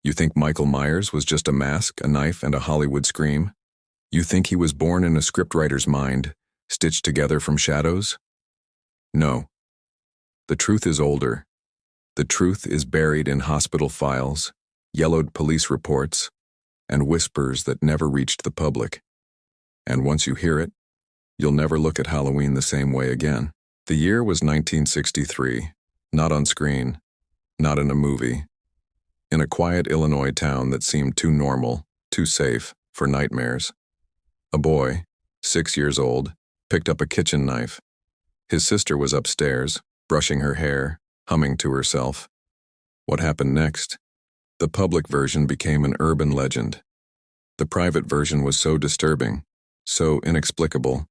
You think Michael Myers was just a mask, a knife, and a Hollywood scream? You think he was born in a scriptwriter's mind, stitched together from shadows? No. The truth is older. The truth is buried in hospital files, yellowed police reports, and whispers that never reached the public. And once you hear it, you'll never look at Halloween the same way again. The year was 1963, not on screen, not in a movie. In a quiet Illinois town that seemed too normal, too safe, for nightmares. A boy, 6 years old, picked up a kitchen knife. His sister was upstairs, brushing her hair, humming to herself. What happened next? The public version became an urban legend. The private version was so disturbing, so inexplicable,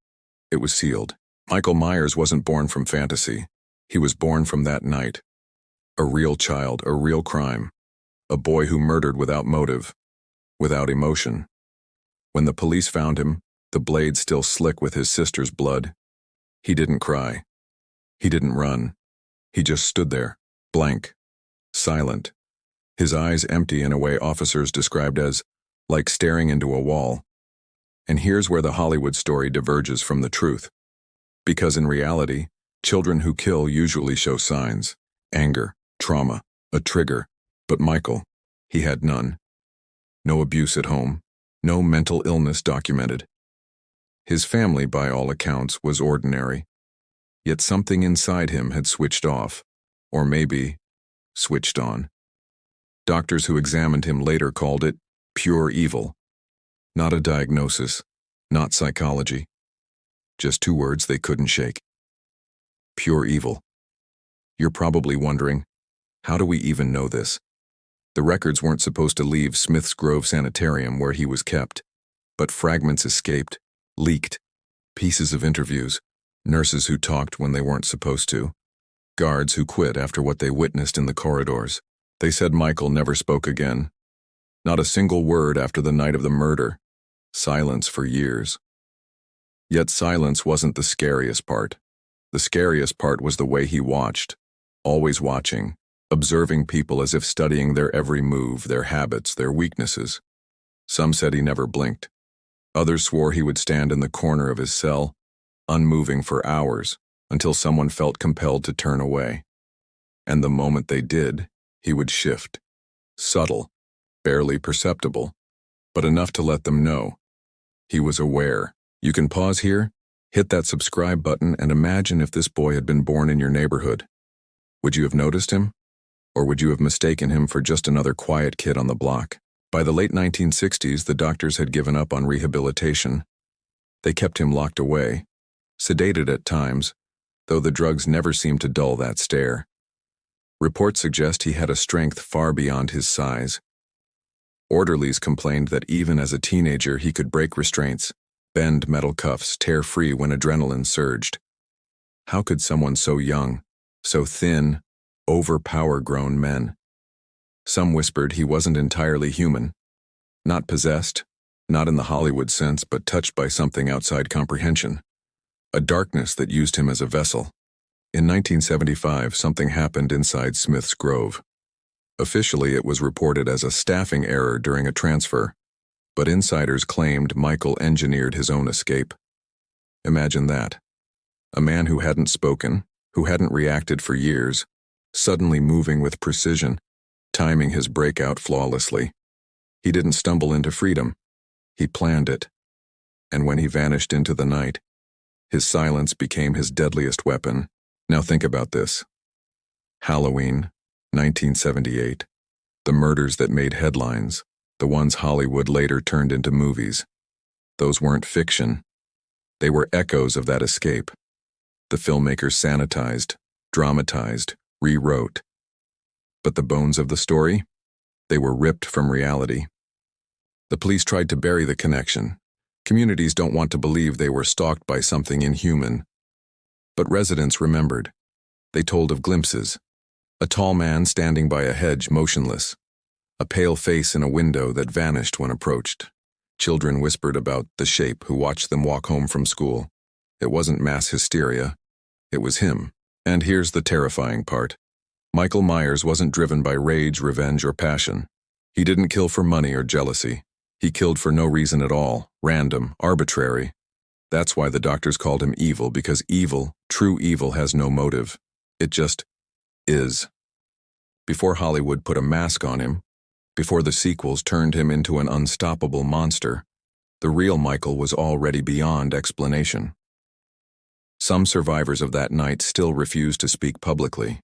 it was sealed. Michael Myers wasn't born from fantasy. He was born from that night. A real child, a real crime. A boy who murdered without motive, without emotion. When the police found him, the blade still slick with his sister's blood, he didn't cry. He didn't run. He just stood there, blank, silent, his eyes empty in a way officers described as like staring into a wall. And here's where the Hollywood story diverges from the truth. Because in reality, children who kill usually show signs: anger, trauma, a trigger. But Michael, he had none. No abuse at home, no mental illness documented. His family, by all accounts, was ordinary. Yet something inside him had switched off, or maybe switched on. Doctors who examined him later called it pure evil. Not a diagnosis, not psychology. Just two words they couldn't shake. Pure evil. You're probably wondering, how do we even know this? The records weren't supposed to leave Smith's Grove Sanitarium where he was kept, but fragments escaped, leaked, pieces of interviews, nurses who talked when they weren't supposed to, guards who quit after what they witnessed in the corridors. They said Michael never spoke again. Not a single word after the night of the murder. Silence for years. Yet silence wasn't the scariest part. The scariest part was the way he watched, always watching, observing people as if studying their every move, their habits, their weaknesses. Some said he never blinked. Others swore he would stand in the corner of his cell, unmoving for hours, until someone felt compelled to turn away. And the moment they did, he would shift. Subtle, barely perceptible, but enough to let them know. He was aware. You can pause here, hit that subscribe button, and imagine if this boy had been born in your neighborhood. Would you have noticed him? Or would you have mistaken him for just another quiet kid on the block? By the late 1960s, the doctors had given up on rehabilitation. They kept him locked away, sedated at times, though the drugs never seemed to dull that stare. Reports suggest he had a strength far beyond his size. Orderlies complained that even as a teenager he could break restraints, bend metal cuffs, tear free when adrenaline surged. How could someone so young, so thin, overpower grown men? Some whispered he wasn't entirely human. Not possessed, not in the Hollywood sense, but touched by something outside comprehension. A darkness that used him as a vessel. In 1975, something happened inside Smith's Grove. Officially, it was reported as a staffing error during a transfer, but insiders claimed Michael engineered his own escape. Imagine that. A man who hadn't spoken, who hadn't reacted for years, suddenly moving with precision, timing his breakout flawlessly. He didn't stumble into freedom. He planned it. And when he vanished into the night, his silence became his deadliest weapon. Now think about this. Halloween, 1978. The murders that made headlines, the ones Hollywood later turned into movies. Those weren't fiction. They were echoes of that escape. The filmmakers sanitized, dramatized, rewrote. But the bones of the story? They were ripped from reality. The police tried to bury the connection. Communities don't want to believe they were stalked by something inhuman. But residents remembered. They told of glimpses. A tall man standing by a hedge motionless. A pale face in a window that vanished when approached. Children whispered about the shape who watched them walk home from school. It wasn't mass hysteria. It was him. And here's the terrifying part. Michael Myers wasn't driven by rage, revenge, or passion. He didn't kill for money or jealousy. He killed for no reason at all, random, arbitrary. That's why the doctors called him evil, because evil, true evil, has no motive. It just is. Before Hollywood put a mask on him, before the sequels turned him into an unstoppable monster, the real Michael was already beyond explanation. Some survivors of that night still refuse to speak publicly.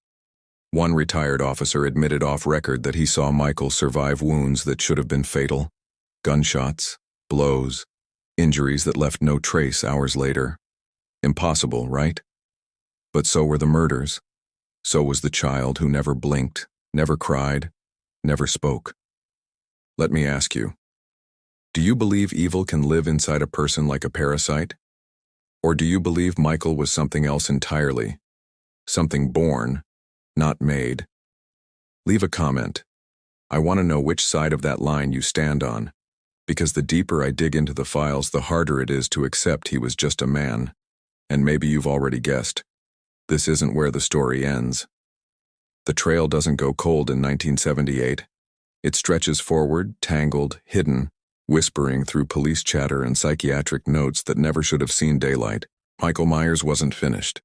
One retired officer admitted off record that he saw Michael survive wounds that should have been fatal, gunshots, blows, injuries that left no trace hours later. Impossible, right? But so were the murders. So was the child who never blinked, never cried, never spoke. Let me ask you, do you believe evil can live inside a person like a parasite? Or do you believe Michael was something else entirely? Something born, not made? Leave a comment. I want to know which side of that line you stand on, because the deeper I dig into the files, the harder it is to accept he was just a man. And maybe you've already guessed. This isn't where the story ends. The trail doesn't go cold in 1978. It stretches forward, tangled, hidden, whispering through police chatter and psychiatric notes that never should have seen daylight. Michael Myers wasn't finished.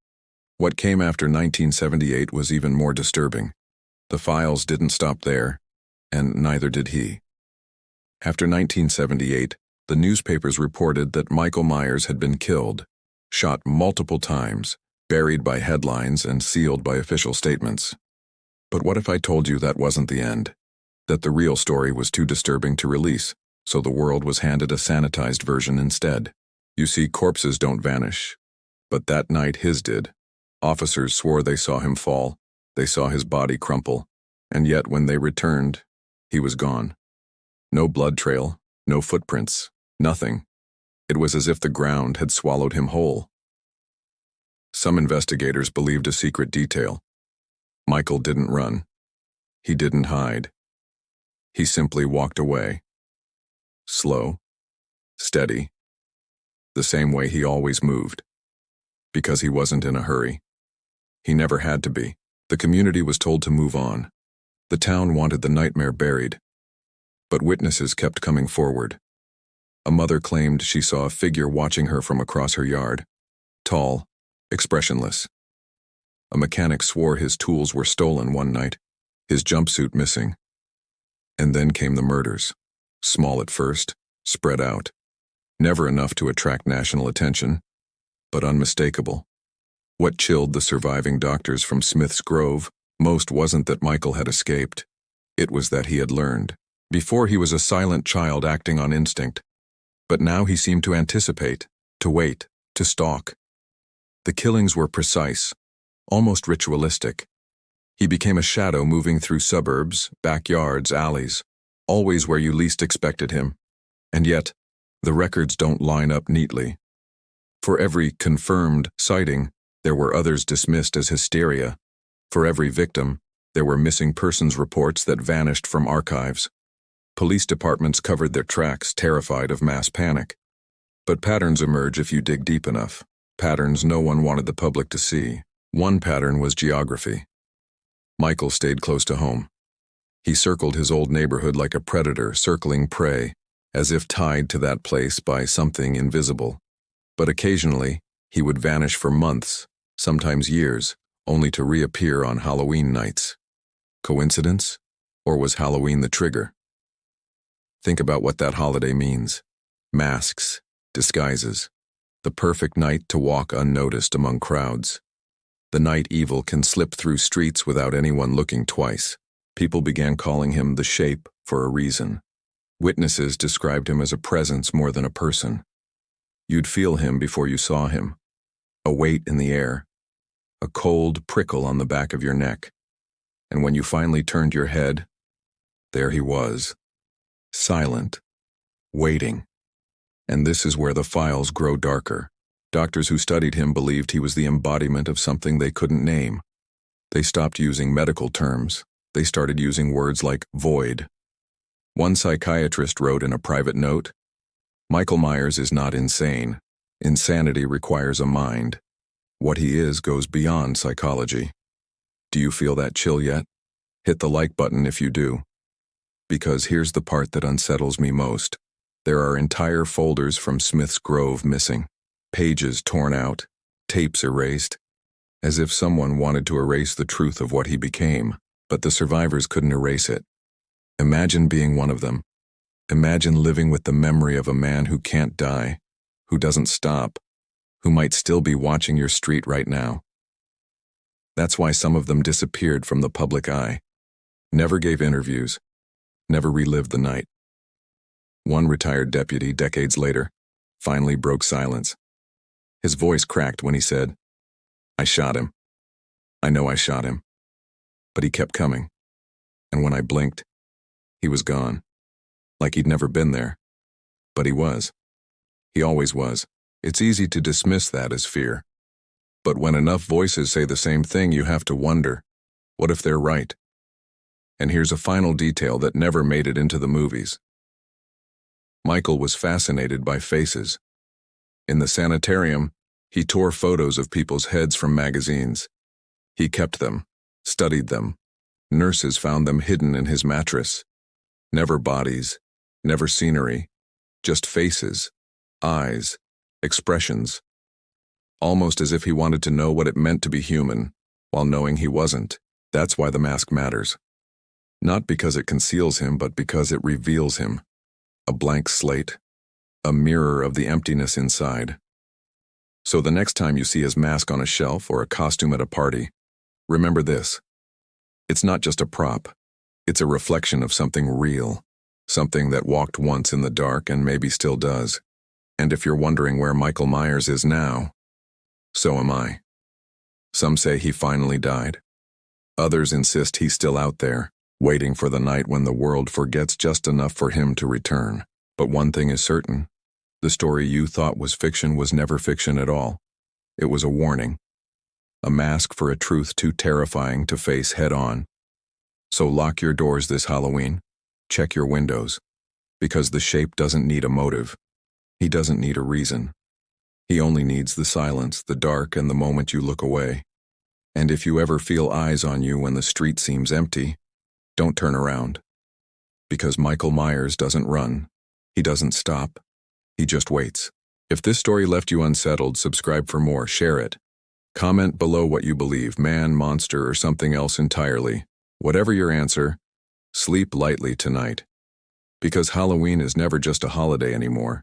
What came after 1978 was even more disturbing. The files didn't stop there, and neither did he. After 1978, the newspapers reported that Michael Myers had been killed, shot multiple times, buried by headlines and sealed by official statements. But what if I told you that wasn't the end? That the real story was too disturbing to release, so the world was handed a sanitized version instead. You see, corpses don't vanish. But that night his did. Officers swore they saw him fall. They saw his body crumple. And yet when they returned, he was gone. No blood trail, no footprints, nothing. It was as if the ground had swallowed him whole. Some investigators believed a secret detail. Michael didn't run. He didn't hide. He simply walked away. Slow, steady, the same way he always moved. Because he wasn't in a hurry. He never had to be. The community was told to move on. The town wanted the nightmare buried. But witnesses kept coming forward. A mother claimed she saw a figure watching her from across her yard. Tall, expressionless. A mechanic swore his tools were stolen one night, his jumpsuit missing. And then came the murders. Small at first, spread out. Never enough to attract national attention, but unmistakable. What chilled the surviving doctors from Smith's Grove most wasn't that Michael had escaped. It was that he had learned. Before he was a silent child acting on instinct, but now he seemed to anticipate, to wait, to stalk. The killings were precise, almost ritualistic. He became a shadow moving through suburbs, backyards, alleys, always where you least expected him. And yet, the records don't line up neatly. For every confirmed sighting, there were others dismissed as hysteria. For every victim, there were missing persons reports that vanished from archives. Police departments covered their tracks, terrified of mass panic. But patterns emerge if you dig deep enough. Patterns no one wanted the public to see. One pattern was geography. Michael stayed close to home. He circled his old neighborhood like a predator circling prey, as if tied to that place by something invisible. But occasionally, he would vanish for months, sometimes years, only to reappear on Halloween nights. Coincidence? Or was Halloween the trigger? Think about what that holiday means. Masks, disguises, the perfect night to walk unnoticed among crowds. The night evil can slip through streets without anyone looking twice. People began calling him the Shape for a reason. Witnesses described him as a presence more than a person. You'd feel him before you saw him. A weight in the air. A cold prickle on the back of your neck. And when you finally turned your head, there he was. Silent. Waiting. And this is where the files grow darker. Doctors who studied him believed he was the embodiment of something they couldn't name. They stopped using medical terms. They started using words like void. One psychiatrist wrote in a private note, "Michael Myers is not insane. Insanity requires a mind. What he is goes beyond psychology." Do you feel that chill yet? Hit the like button if you do. Because here's the part that unsettles me most. There are entire folders from Smith's Grove missing, pages torn out, tapes erased, as if someone wanted to erase the truth of what he became, but the survivors couldn't erase it. Imagine being one of them. Imagine living with the memory of a man who can't die, who doesn't stop, who might still be watching your street right now. That's why some of them disappeared from the public eye, never gave interviews, never relived the night. One retired deputy, decades later, finally broke silence. His voice cracked when he said, "I shot him. I know I shot him." But he kept coming. And when I blinked, he was gone. Like he'd never been there. But he was. He always was. It's easy to dismiss that as fear. But when enough voices say the same thing, you have to wonder, what if they're right? And here's a final detail that never made it into the movies. Michael was fascinated by faces. In the sanitarium, he tore photos of people's heads from magazines. He kept them, studied them. Nurses found them hidden in his mattress. Never bodies, never scenery, just faces, eyes, expressions. Almost as if he wanted to know what it meant to be human, while knowing he wasn't. That's why the mask matters. Not because it conceals him, but because it reveals him. A blank slate, a mirror of the emptiness inside. So the next time you see his mask on a shelf or a costume at a party, remember this. It's not just a prop. It's a reflection of something real, something that walked once in the dark and maybe still does. And if you're wondering where Michael Myers is now, so am I. Some say he finally died. Others insist he's still out there, waiting for the night when the world forgets just enough for him to return. But one thing is certain. The story you thought was fiction was never fiction at all. It was a warning. A mask for a truth too terrifying to face head-on. So lock your doors this Halloween. Check your windows. Because the shape doesn't need a motive. He doesn't need a reason. He only needs the silence, the dark, and the moment you look away. And if you ever feel eyes on you when the street seems empty, don't turn around. Because Michael Myers doesn't run. He doesn't stop. He just waits. If this story left you unsettled, subscribe for more, share it. Comment below what you believe, man, monster, or something else entirely. Whatever your answer, sleep lightly tonight. Because Halloween is never just a holiday anymore.